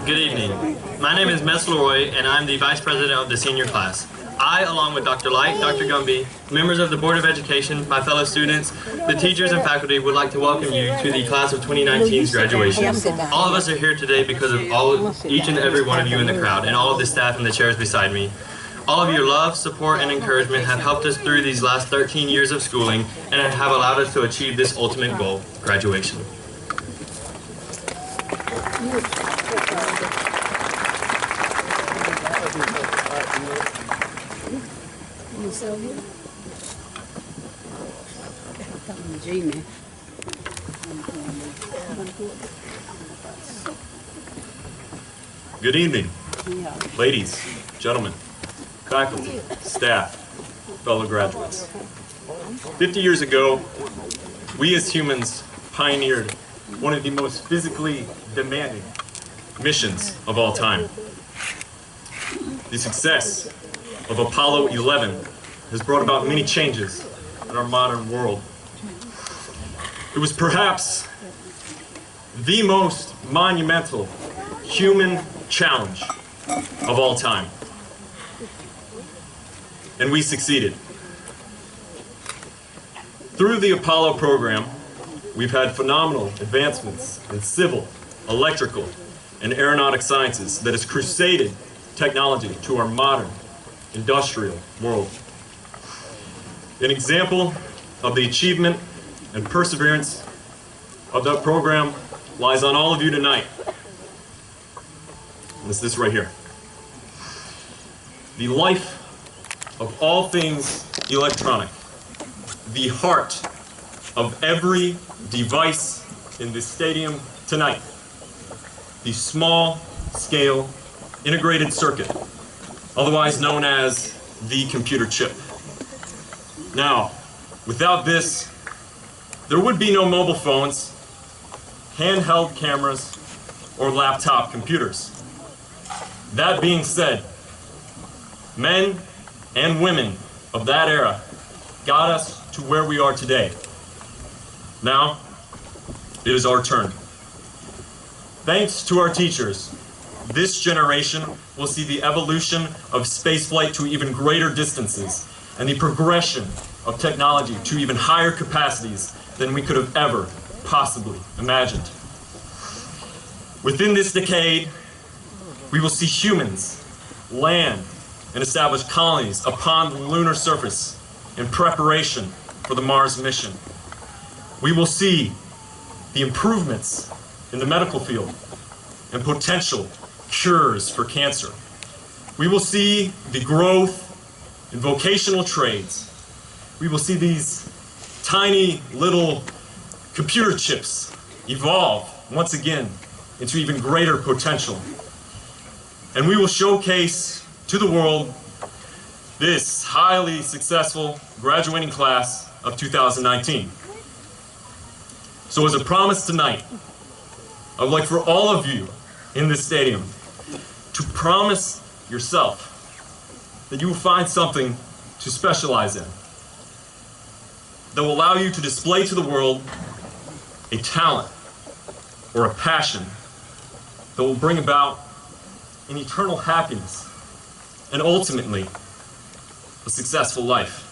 Good evening. My name is Mess Leroy, and I'm the Vice President of the senior class. I, along with Dr. Light, Dr. Gumby, members of the Board of Education, my fellow students, the teachers and faculty would like to welcome you to the class of 2019's graduation. All of us are here today because of each and every one of you in the crowd and all of the staff in the chairs beside me. All of your love, support, and encouragement have helped us through these last 13 years of schooling and have allowed us to achieve this ultimate goal, graduation. Good evening, ladies, gentlemen, faculty, staff, fellow graduates. 50 years ago, we as humans pioneered one of the most physically demanding missions of all time. The success of Apollo 11 has brought about many changes in our modern world. It was perhaps the most monumental human challenge of all time. And we succeeded. Through the Apollo program, we've had phenomenal advancements in civil, electrical, and aeronautic sciences that has crusaded technology to our modern industrial world. An example of the achievement and perseverance of that program lies on all of you tonight. And it's this right here. The life of all things electronic, the heart of every device in this stadium tonight, the small-scale integrated circuit, otherwise known as the computer chip. Now, without this, there would be no mobile phones, handheld cameras, or laptop computers. That being said, men and women of that era got us to where we are today. Now, it is our turn. Thanks to our teachers, this generation will see the evolution of spaceflight to even greater distances and the progression of technology to even higher capacities than we could have ever possibly imagined. Within this decade, we will see humans land and establish colonies upon the lunar surface in preparation for the Mars mission. We will see the improvements in the medical field and potential cures for cancer. We will see the growth in vocational trades. We will see these tiny little computer chips evolve once again into even greater potential. And we will showcase to the world this highly successful graduating class of 2019. So as a promise tonight, I would like for all of you in this stadium to promise yourself that you will find something to specialize in that will allow you to display to the world a talent or a passion that will bring about an eternal happiness and ultimately a successful life.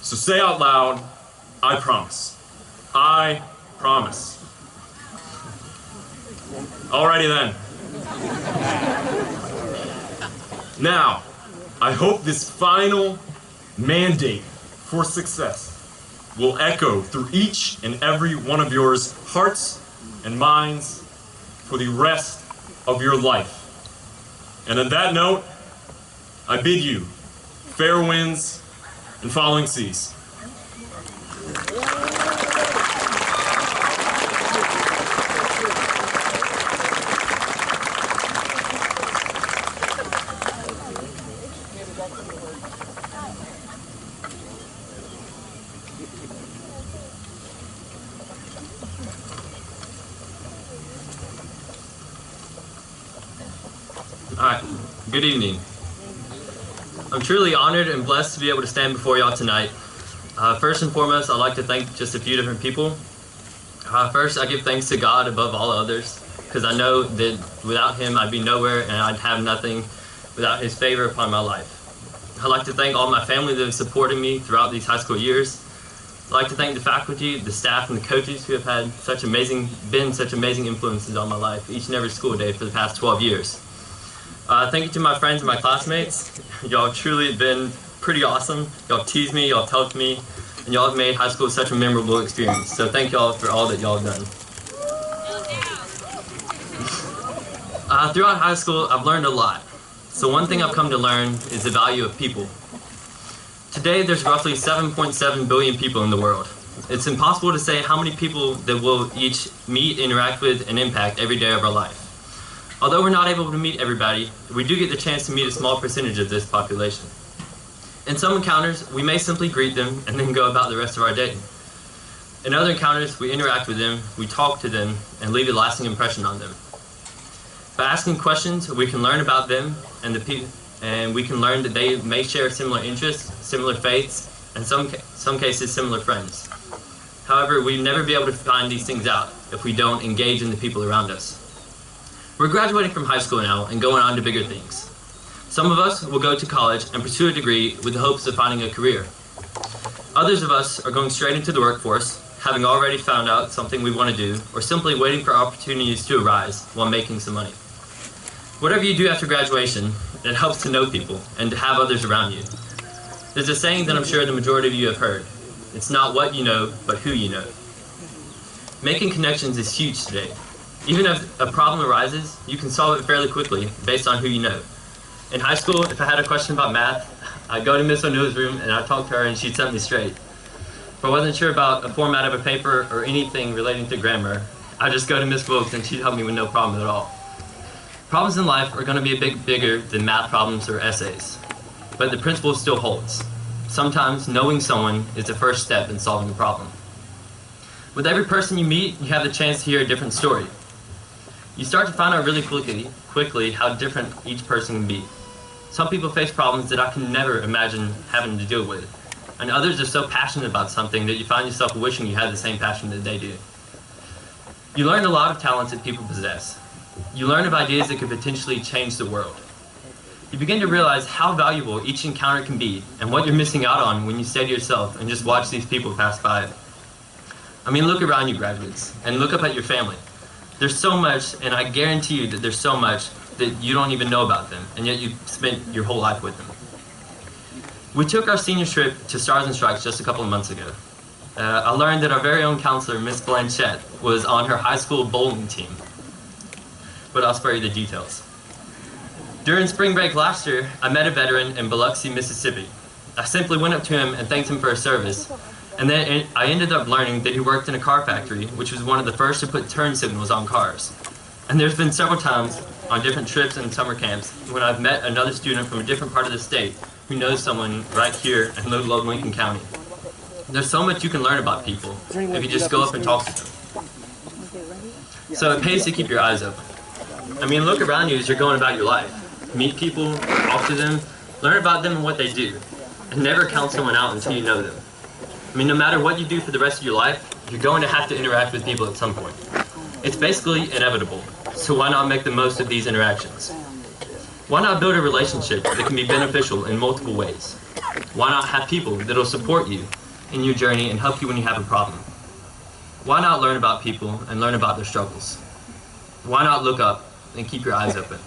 So say out loud, I promise. I promise. Alrighty then. Now, I hope this final mandate for success will echo through each and every one of yours hearts and minds for the rest of your life. And on that note, I bid you fair winds and following seas. Alright, good evening. I'm truly honored and blessed to be able to stand before y'all tonight. First and foremost, I'd like to thank just a few different people. First, I give thanks to God above all others. because I know that without him I'd be nowhere and I'd have nothing without his favor upon my life. I'd like to thank all my family that have supported me throughout these high school years. I'd like to thank the faculty, the staff, and the coaches who have had such amazing influences on my life each and every school day for the past 12 years. Thank you to my friends and my classmates. Y'all truly have been pretty awesome. Y'all teased me, y'all helped me, and y'all have made high school such a memorable experience. So thank y'all for all that y'all have done. Throughout high school, I've learned a lot. So one thing I've come to learn is the value of people. Today, there's roughly 7.7 billion people in the world. It's impossible to say how many people that we'll each meet, interact with, and impact every day of our life. Although we're not able to meet everybody, we do get the chance to meet a small percentage of this population. In some encounters, we may simply greet them and then go about the rest of our day. In other encounters, we interact with them, we talk to them, and leave a lasting impression on them. By asking questions, we can learn about them and we can learn that they may share similar interests, similar faiths, and some cases similar friends. However, we'll never be able to find these things out if we don't engage in the people around us. We're graduating from high school now and going on to bigger things. Some of us will go to college and pursue a degree with the hopes of finding a career. Others of us are going straight into the workforce, having already found out something we want to do, or simply waiting for opportunities to arise while making some money. Whatever you do after graduation, it helps to know people and to have others around you. There's a saying that I'm sure the majority of you have heard. It's not what you know, but who you know. Making connections is huge today. Even if a problem arises, you can solve it fairly quickly based on who you know. In high school, if I had a question about math, I'd go to Miss O'Neill's room and I'd talk to her and she'd set me straight. If I wasn't sure about a format of a paper or anything relating to grammar, I'd just go to Miss Wilkes and she'd help me with no problem at all. Problems in life are going to be a bit bigger than math problems or essays, but the principle still holds. Sometimes knowing someone is the first step in solving the problem. With every person you meet, you have the chance to hear a different story. You start to find out really quickly how different each person can be. Some people face problems that I can never imagine having to deal with, and others are so passionate about something that you find yourself wishing you had the same passion that they do. You learn a lot of talents that people possess. You learn of ideas that could potentially change the world. You begin to realize how valuable each encounter can be and what you're missing out on when you stay to yourself and just watch these people pass by. I mean, look around you, graduates, and look up at your family. There's so much, and I guarantee you that there's so much that you don't even know about them, and yet you spent your whole life with them. We took our senior trip to Stars and Stripes just a couple of months ago. I learned that our very own counselor, Miss Blanchette, was on her high school bowling team. But I'll spare you the details. During spring break last year, I met a veteran in Biloxi, Mississippi. I simply went up to him and thanked him for his service, and then I ended up learning that he worked in a car factory, which was one of the first to put turn signals on cars. And there's been several times on different trips and summer camps when I've met another student from a different part of the state who knows someone right here in Little Old Lincoln County. There's so much you can learn about people if you just go up and talk to them. So it pays to keep your eyes open. I mean, look around you as you're going about your life. Meet people, talk to them, learn about them and what they do, and never count someone out until you know them. I mean, no matter what you do for the rest of your life, you're going to have to interact with people at some point. It's basically inevitable, so why not make the most of these interactions? Why not build a relationship that can be beneficial in multiple ways? Why not have people that will support you in your journey and help you when you have a problem? Why not learn about people and learn about their struggles? Why not look up and keep your eyes open?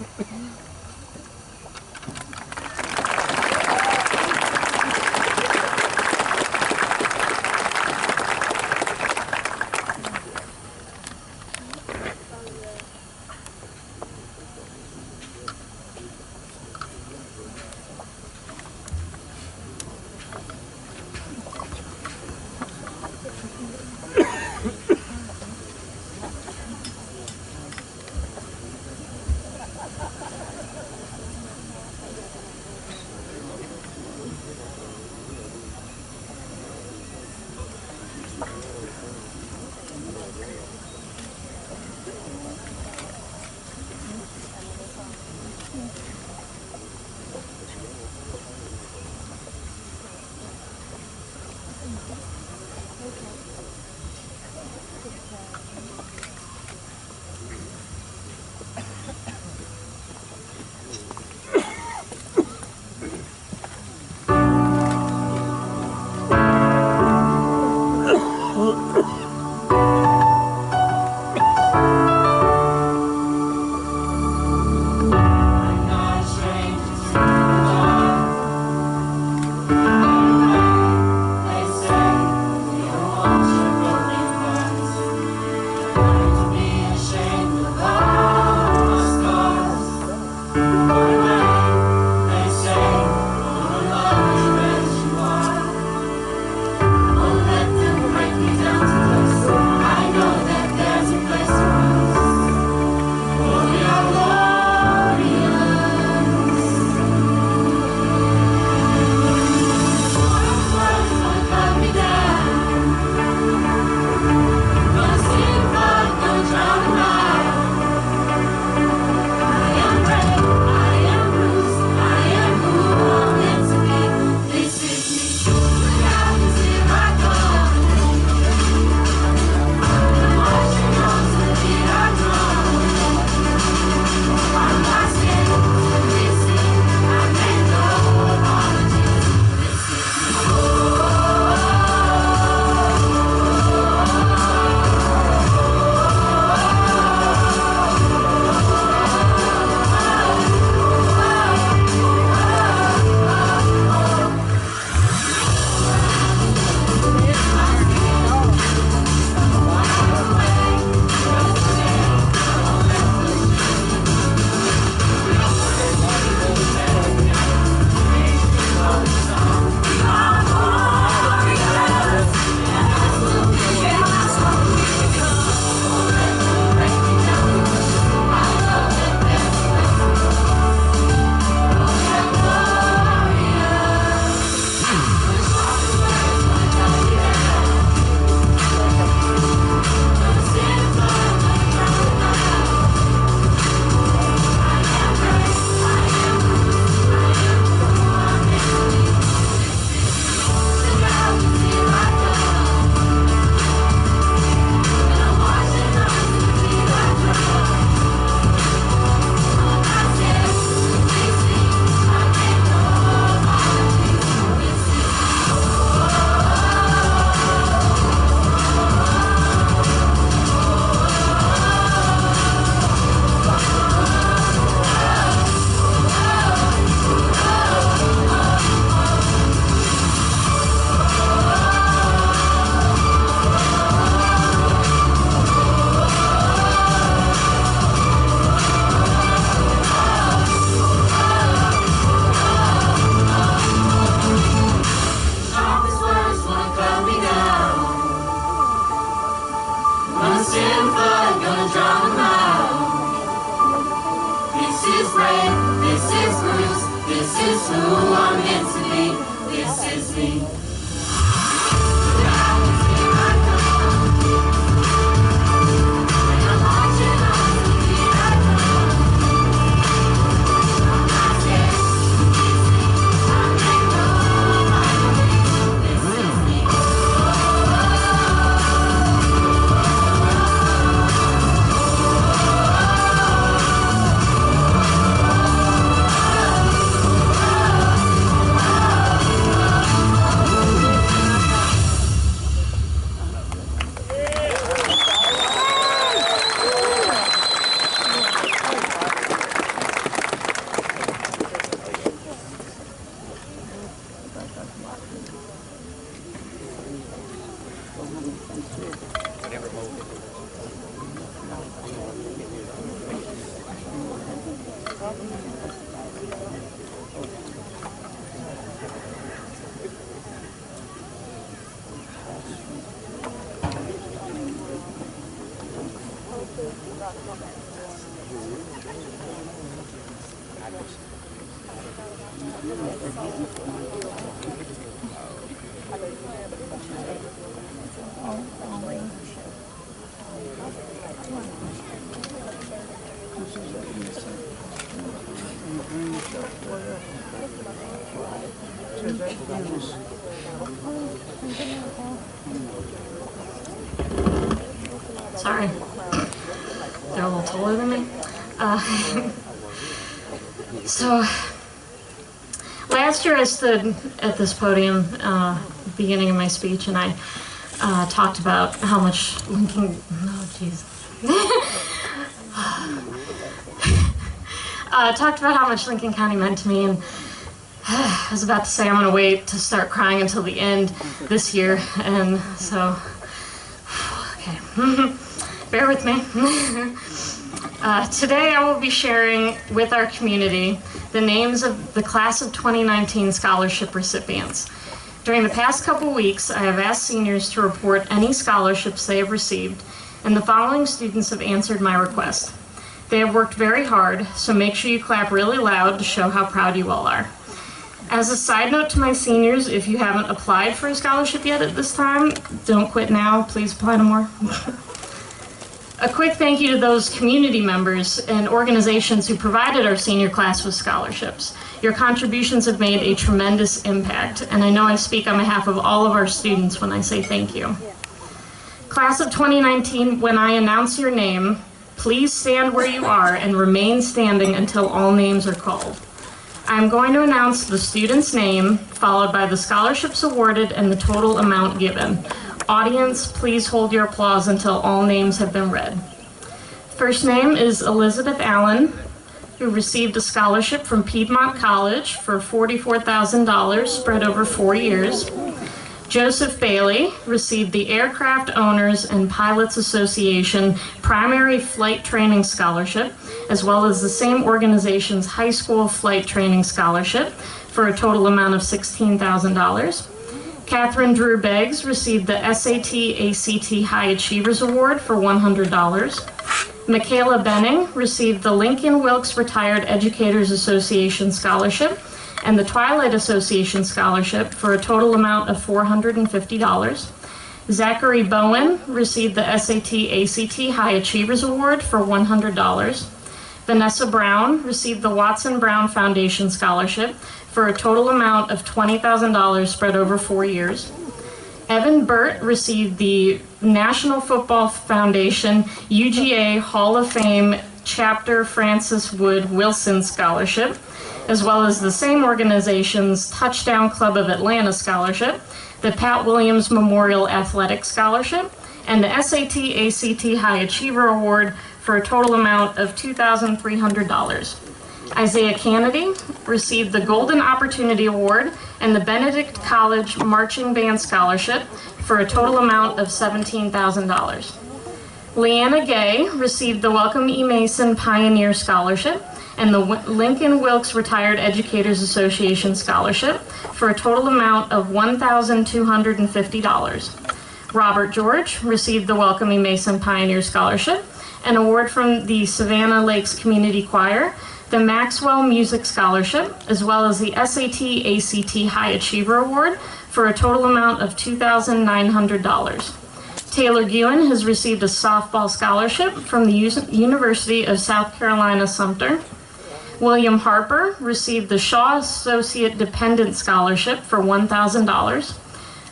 Sorry, they're a little taller than me. So, last year I stood at this podium, beginning of my speech, and I talked about how much Lincoln, talked about how much Lincoln County meant to me, and I was about to say I'm going to wait to start crying until the end this year, and so, okay, bear with me. Today I will be sharing with our community the names of the Class of 2019 scholarship recipients. During the past couple weeks, I have asked seniors to report any scholarships they have received, and the following students have answered my request. They have worked very hard, so make sure you clap really loud to show how proud you all are. As a side note to my seniors, if you haven't applied for a scholarship yet at this time, don't quit now, please apply to more. A quick thank you to those community members and organizations who provided our senior class with scholarships. Your contributions have made a tremendous impact, and I know I speak on behalf of all of our students when I say thank you. Class of 2019, when I announce your name, please stand where you are and remain standing until all names are called. I'm going to announce the student's name, followed by the scholarships awarded and the total amount given. Audience, please hold your applause until all names have been read. First name is Elizabeth Allen, who received a scholarship from Piedmont College for $44,000 spread over 4 years. Joseph Bailey received the Aircraft Owners and Pilots Association Primary Flight Training Scholarship, as well as the same organization's High School Flight Training Scholarship for a total amount of $16,000. Catherine Drew Beggs received the SAT-ACT High Achievers Award for $100. Michaela Benning received the Lincoln Wilkes Retired Educators Association Scholarship and the Twilight Association Scholarship for a total amount of $450. Zachary Bowen received the SAT-ACT High Achievers Award for $100. Vanessa Brown received the Watson Brown Foundation Scholarship for a total amount of $20,000 spread over 4 years. Evan Burt received the National Football Foundation UGA Hall of Fame Chapter Francis Wood Wilson Scholarship, as well as the same organization's Touchdown Club of Atlanta Scholarship, the Pat Williams Memorial Athletic Scholarship, and the SAT-ACT High Achiever Award for a total amount of $2,300. Isaiah Kennedy received the Golden Opportunity Award and the Benedict College Marching Band Scholarship for a total amount of $17,000. Leanna Gay received the Welcome E. Mason Pioneer Scholarship and the Lincoln Wilkes Retired Educators Association Scholarship for a total amount of $1,250. Robert George received the Welcome E. Mason Pioneer Scholarship, an award from the Savannah Lakes Community Choir, the Maxwell Music Scholarship, as well as the SAT-ACT High Achiever Award for a total amount of $2,900. Taylor Guin has received a softball scholarship from the University of South Carolina, Sumter. William Harper received the Shaw Associate Dependent Scholarship for $1,000.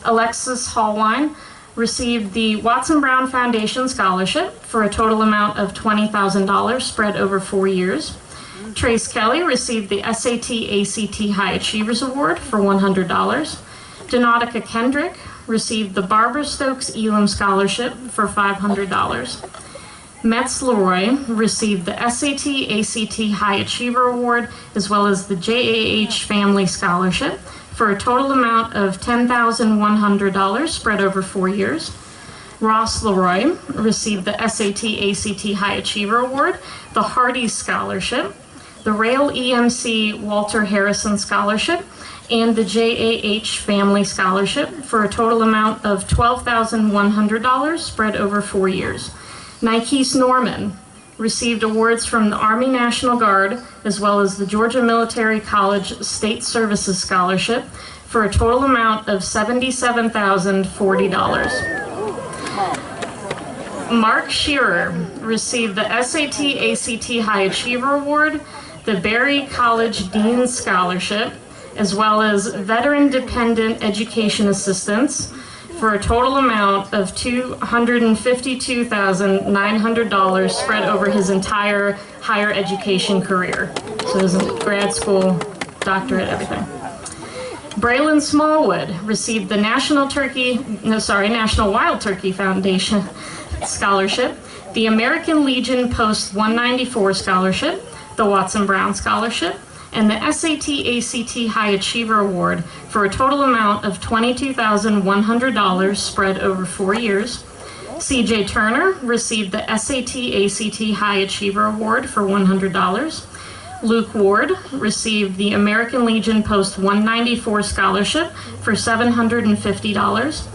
Alexis Hallwine received the Watson Brown Foundation Scholarship for a total amount of $20,000 spread over 4 years. Trace Kelly received the SAT-ACT High Achievers Award for $100. Donatica Kendrick received the Barbara Stokes Elam Scholarship for $500. Metz Leroy received the SAT-ACT High Achiever Award as well as the JAH Family Scholarship for a total amount of $10,100 spread over 4 years. Ross Leroy received the SAT-ACT High Achiever Award, the Hardy Scholarship, the Rail EMC Walter Harrison Scholarship, and the JAH Family Scholarship for a total amount of $12,100 spread over 4 years. Nikes Norman received awards from the Army National Guard as well as the Georgia Military College State Services Scholarship for a total amount of $77,040. Mark Shearer received the SAT-ACT High Achiever Award, the Berry College Dean Scholarship, as well as Veteran Dependent Education Assistance for a total amount of $252,900 spread over his entire higher education career. So his grad school, doctorate, everything. Braylon Smallwood received the National Wild Turkey Foundation Scholarship, the American Legion Post 194 Scholarship, the Watson Brown Scholarship, and the SAT-ACT High Achiever Award for a total amount of $22,100 spread over 4 years. CJ Turner received the SAT-ACT High Achiever Award for $100. Luke Ward received the American Legion Post 194 Scholarship for $750.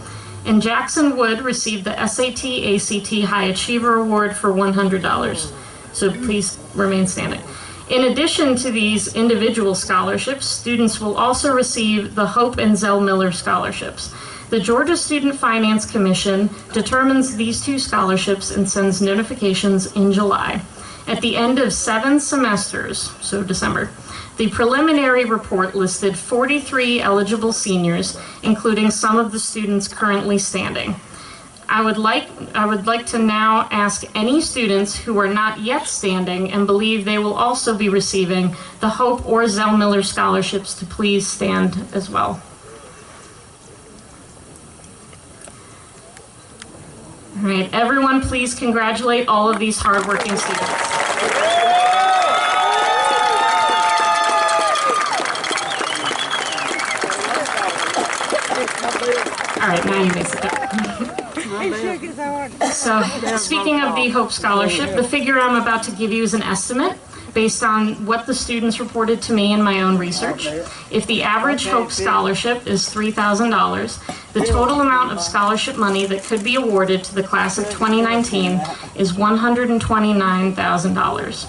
And Jackson Wood received the SAT-ACT High Achiever Award for $100. So please remain standing. In addition to these individual scholarships, students will also receive the Hope and Zell Miller scholarships. The Georgia Student Finance Commission determines these two scholarships and sends notifications in July. At the end of 7 semesters, so December, the preliminary report listed 43 eligible seniors, including some of the students currently standing. I would like to now ask any students who are not yet standing and believe they will also be receiving the Hope or Zell Miller scholarships to please stand as well. All right, everyone, please congratulate all of these hardworking students. All right, now you may sit down. So, speaking of the Hope Scholarship, the figure I'm about to give you is an estimate based on what the students reported to me in my own research. If the average Hope Scholarship is $3,000, the total amount of scholarship money that could be awarded to the class of 2019 is $129,000.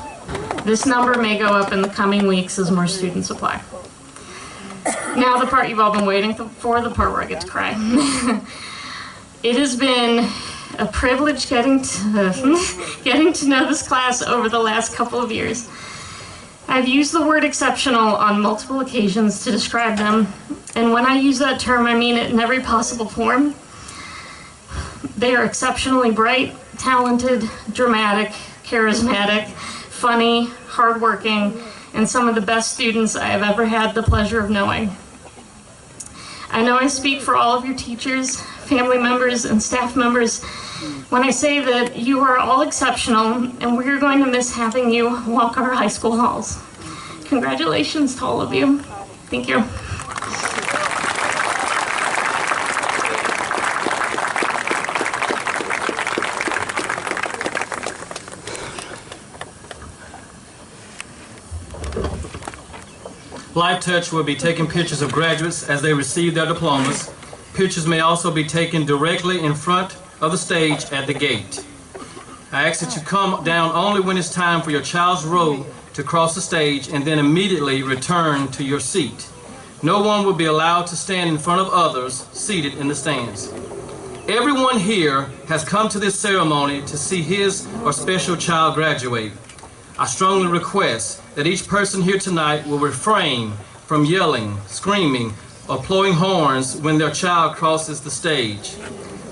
This number may go up in the coming weeks as more students apply. Now the part you've all been waiting for, the part where I get to cry. It has been a privilege getting to know this class over the last couple of years. I've used the word exceptional on multiple occasions to describe them, and when I use that term, I mean it in every possible form. They are exceptionally bright, talented, dramatic, charismatic, funny, hardworking, and some of the best students I have ever had the pleasure of knowing. I know I speak for all of your teachers, family members, and staff members when I say that you are all exceptional and we're going to miss having you walk our high school halls. Congratulations to all of you. Thank you. Live Touch will be taking pictures of graduates as they receive their diplomas. Pictures may also be taken directly in front of the stage at the gate. I ask that you come down only when it's time for your child's roll to to cross the stage and then immediately return to your seat. No one will be allowed to stand in front of others seated in the stands. Everyone here has come to this ceremony to see his or special child graduate. I strongly request that each person here tonight will refrain from yelling, screaming, or blowing horns when their child crosses the stage.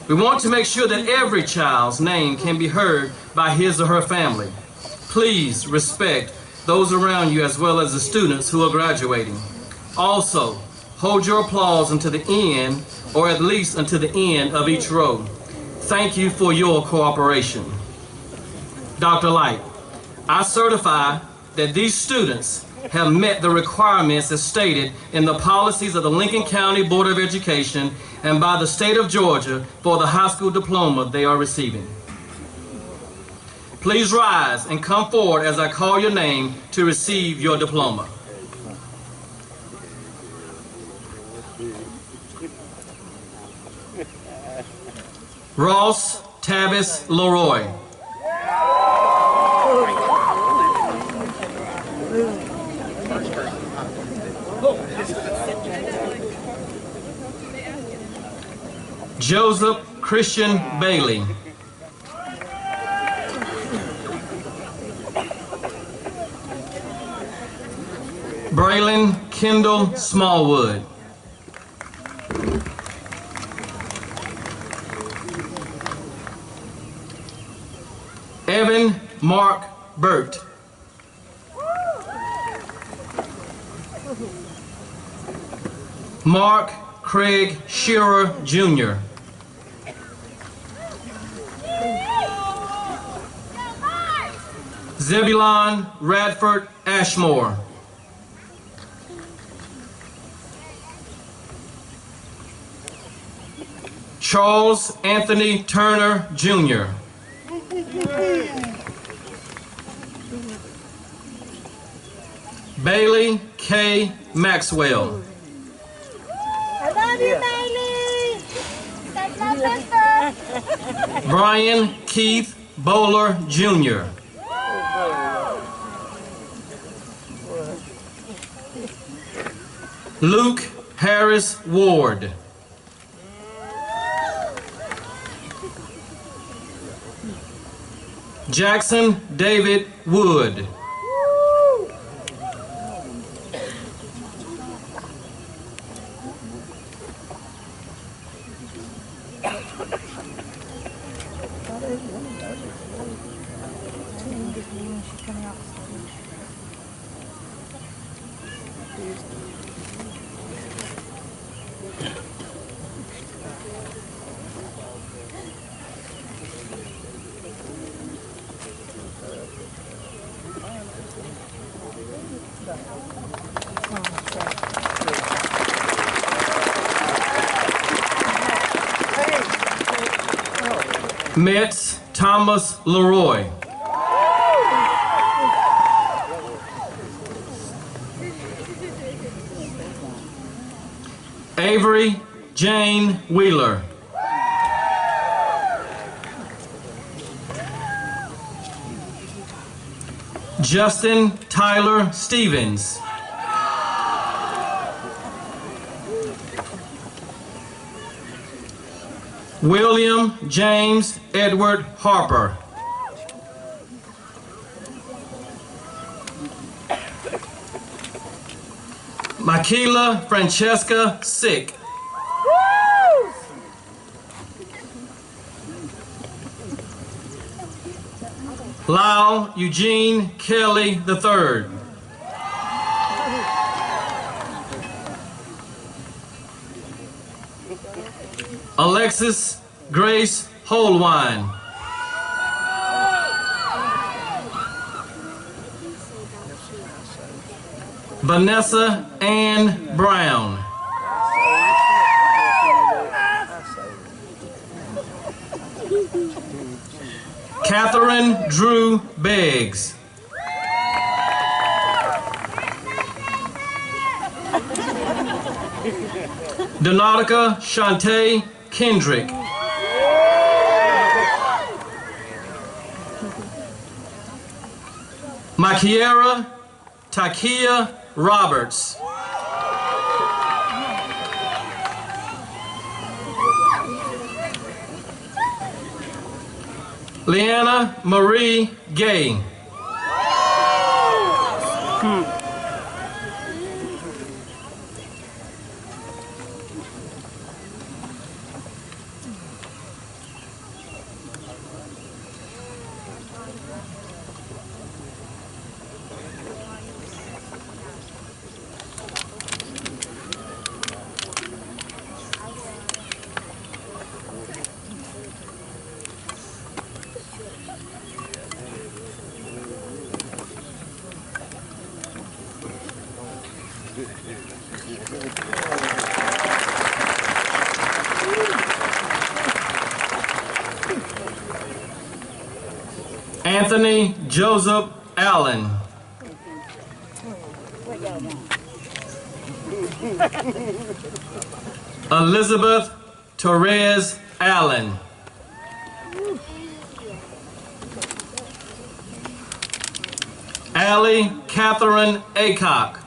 We want to make sure that every child's name can be heard by his or her family. Please respect those around you as well as the students who are graduating. Also, hold your applause until the end, or at least until the end of each row. Thank you for your cooperation. Dr. Light, I certify that these students have met the requirements as stated in the policies of the Lincoln County Board of Education and by the state of Georgia for the high school diploma they are receiving. Please rise and come forward as I call your name to receive your diploma. Ross Tavis Leroy. Joseph Christian Bailey. Braylon Kendall Smallwood. Evan Mark Burt. Mark Craig Shearer, Jr. Zebulon Radford Ashmore. Charles Anthony Turner, Jr. Bailey K. Maxwell. I love you, Bailey. That's my sister. Brian Keith Bowler, Jr. Luke Harris Ward. Jackson David Wood. Metz Thomas Leroy. Avery Jane Wheeler. Justin Tyler Stevens. William James Edward Harper. Makila Francesca Sick. Lyle Eugene Kelly III. Alexis Grace Holwine. Vanessa Ann Brown. Catherine Drew Beggs. Donatica Shantae Kendrick. Makiera Takia Roberts. Leanna Marie Gay. Anthony Joseph Allen. Elizabeth Torres Allen. Allie Catherine Acock.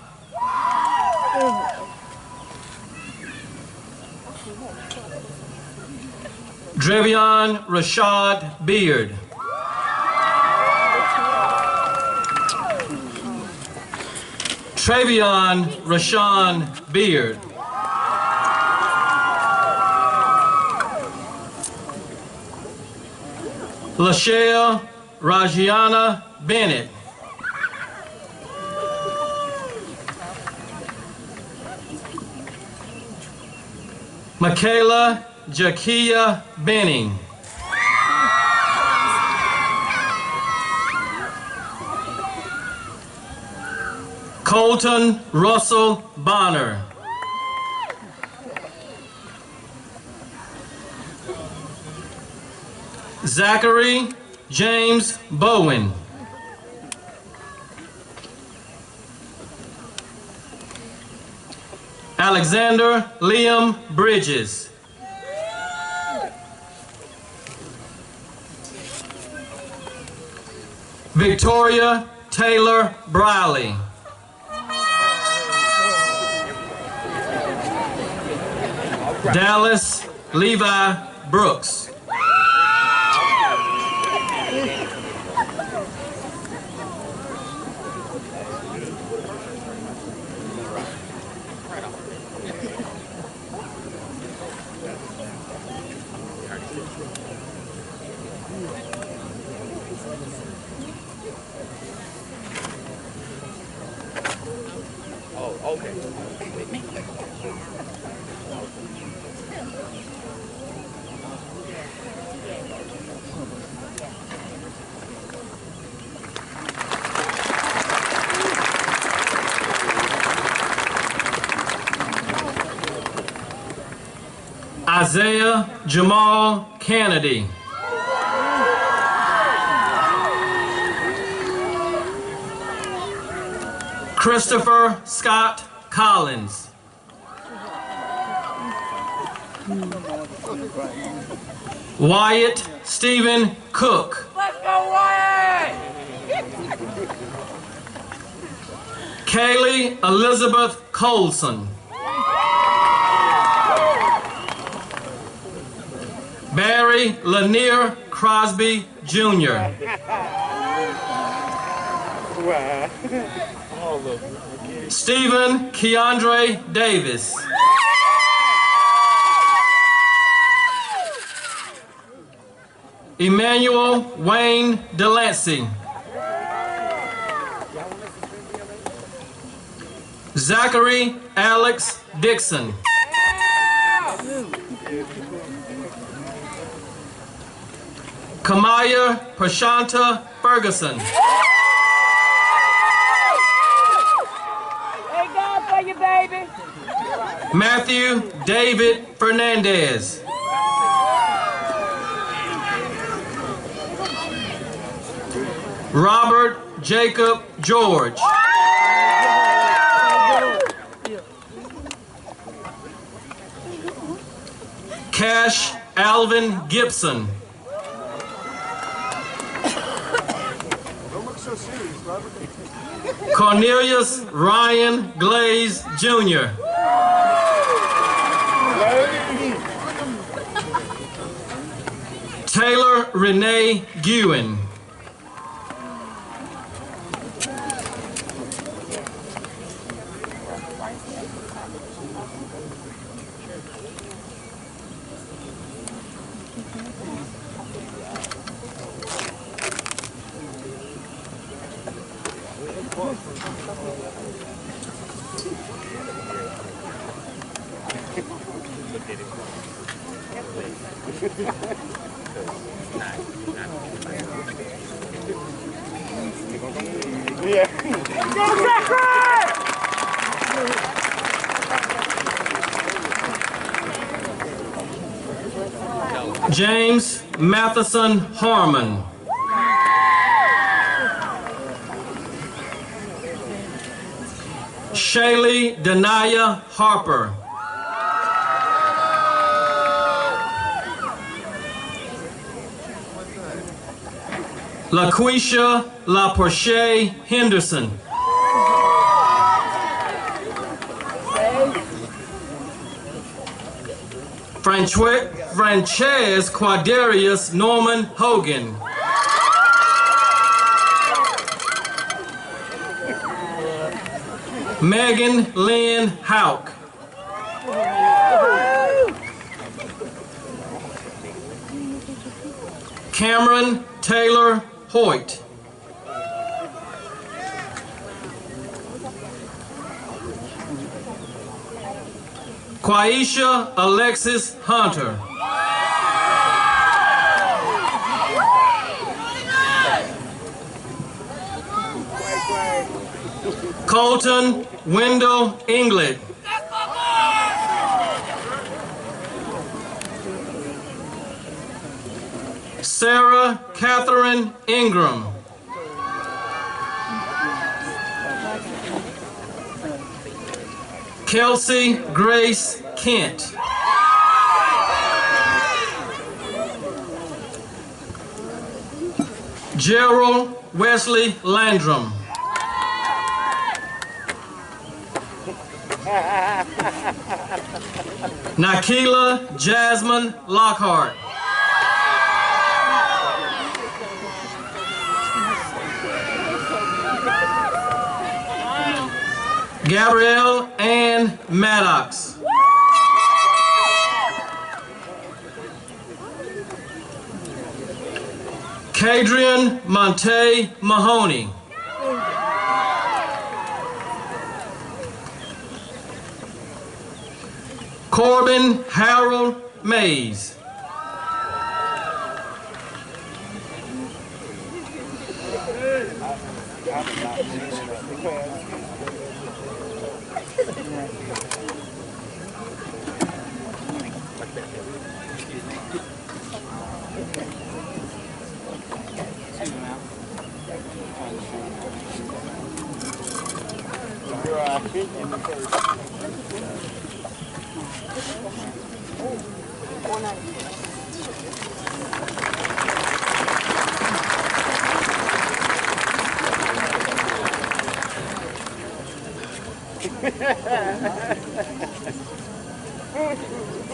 Drevion Rashad Beard. Travion Rashawn Beard. Lachelle Rajiana Bennett. Michaela Jakia Benning. Colton Russell Bonner. Zachary James Bowen. Alexander Liam Bridges. Victoria Taylor Briley. Dallas Levi Brooks. Isaiah Jamal Kennedy. Christopher Scott Collins. Wyatt Stephen Cook. Let's go, Wyatt! Kaylee Elizabeth Colson. Barry Lanier Crosby Jr. Stephen Keandre Davis. Emmanuel Wayne Delancey. Zachary Alex Dixon. Kamaya Prashanta Ferguson. Thank God for you, baby. Matthew David Fernandez. Robert Jacob George. Cash Alvin Gibson. Don't look so serious, Robert. Cornelius Ryan Glaze, Jr. Taylor Renee Guin. James Matheson Harmon. Shaylee Denaya Harper. LaQuisha LaPorche Henderson. Frances Quadarius Norman Hogan. Megan Lynn Hauk. Cameron Taylor Hoyt. Quaisha Alexis Hunter. Colton Wendell Englet. Sarah Catherine Ingram. Kelsey Grace Kent. Gerald Wesley Landrum. Nakila Jasmine Lockhart. Gabrielle Ann Maddox. Kadrian Monte Mahoney. Corbin Harold Mays.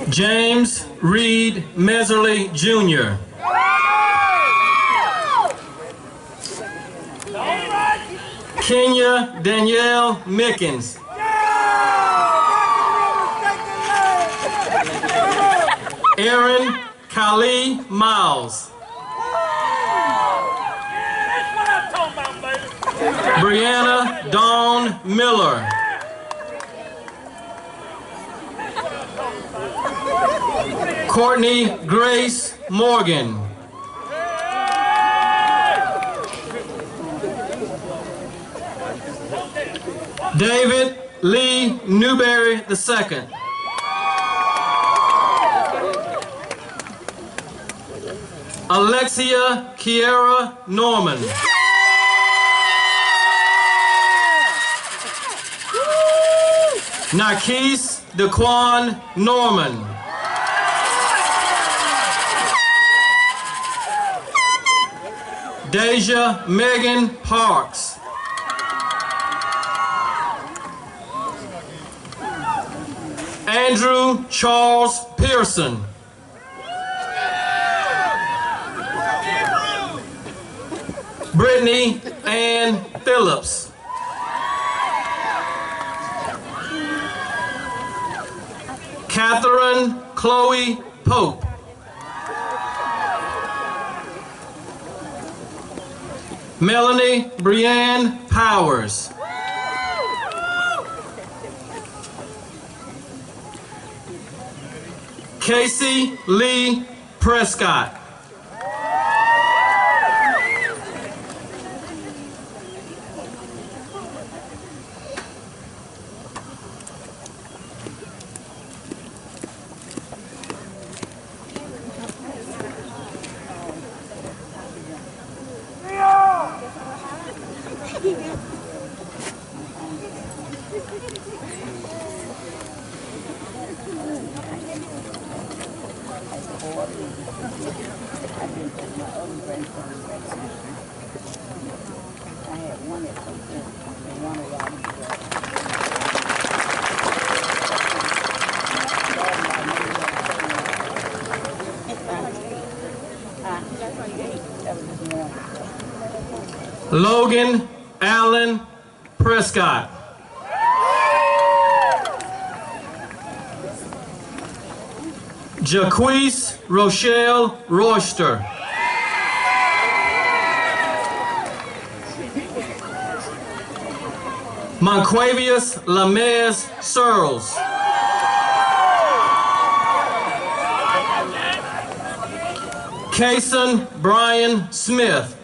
James Reed Meserly, Jr. Kenya Danielle Mickens. Aaron Kali Miles. Brianna Dawn Miller. Courtney Grace Morgan. David Lee Newberry II. Alexia Kiera Norman. Nakis Daquan Norman. Deja Megan Parks. Andrew Charles Pearson. Brittany Ann Phillips. Catherine Chloe Pope. Melanie Brianne Powers. Casey Lee Prescott. Logan Allen Prescott. Jaquise Rochelle Royster. Monquavius Lamez Searles. Kason Brian Smith.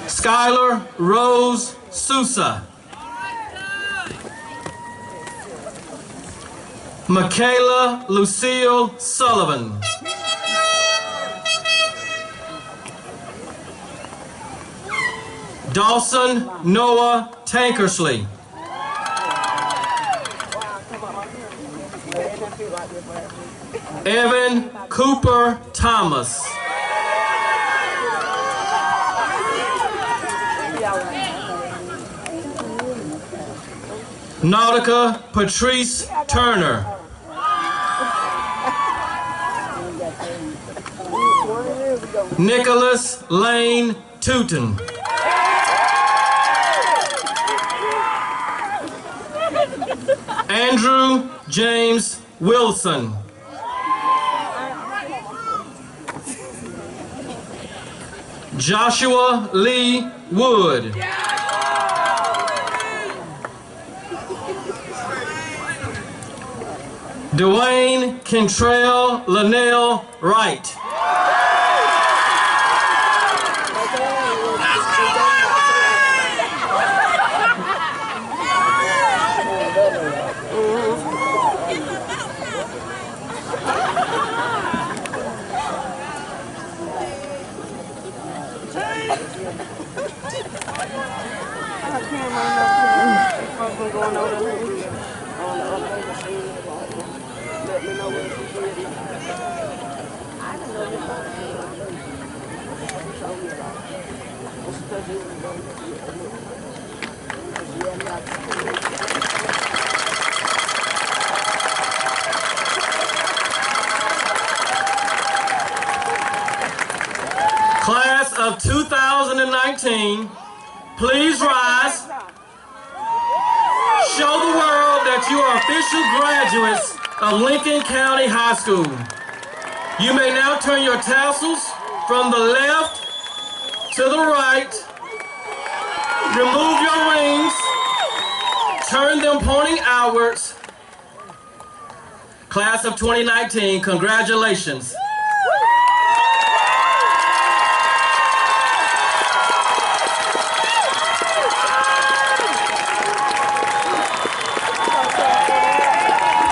Skylar Rose Sousa. Michaela Lucille Sullivan. Dawson Noah Tankersley. Evan Cooper Thomas. Nautica Patrice Turner. Nicholas Lane Tootin. Andrew James Wilson. Joshua Lee Wood. Dwayne Kentrell Linnell Wright. Class of 2019, please rise. Show the world that you are official graduates of Lincoln County High School. You may now turn your tassels from the left to the right. Remove your rings. Turn them pointing outwards. Class of 2019, congratulations.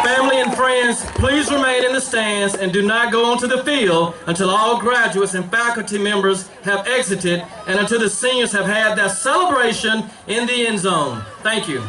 Family and friends, please remain in the stands and do not go onto the field until all graduates and faculty members have exited and until the seniors have had their celebration in the end zone. Thank you.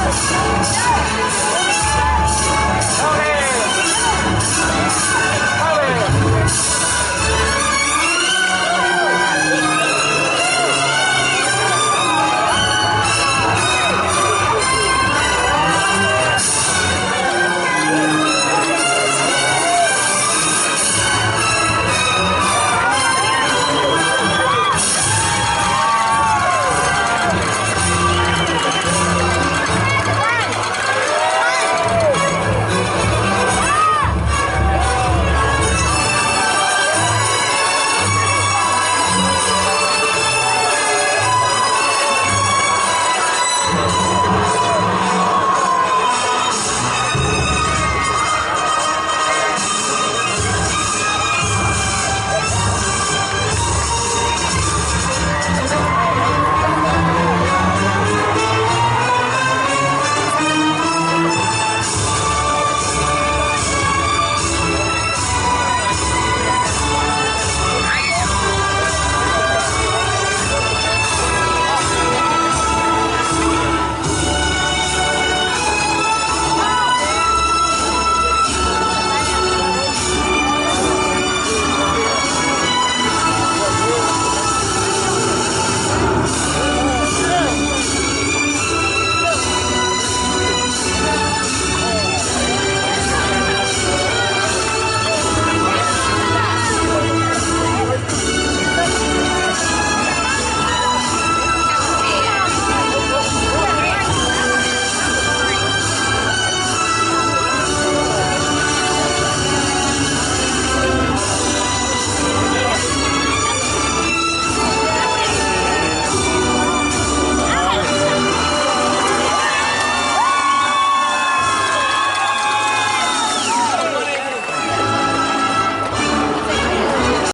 Go!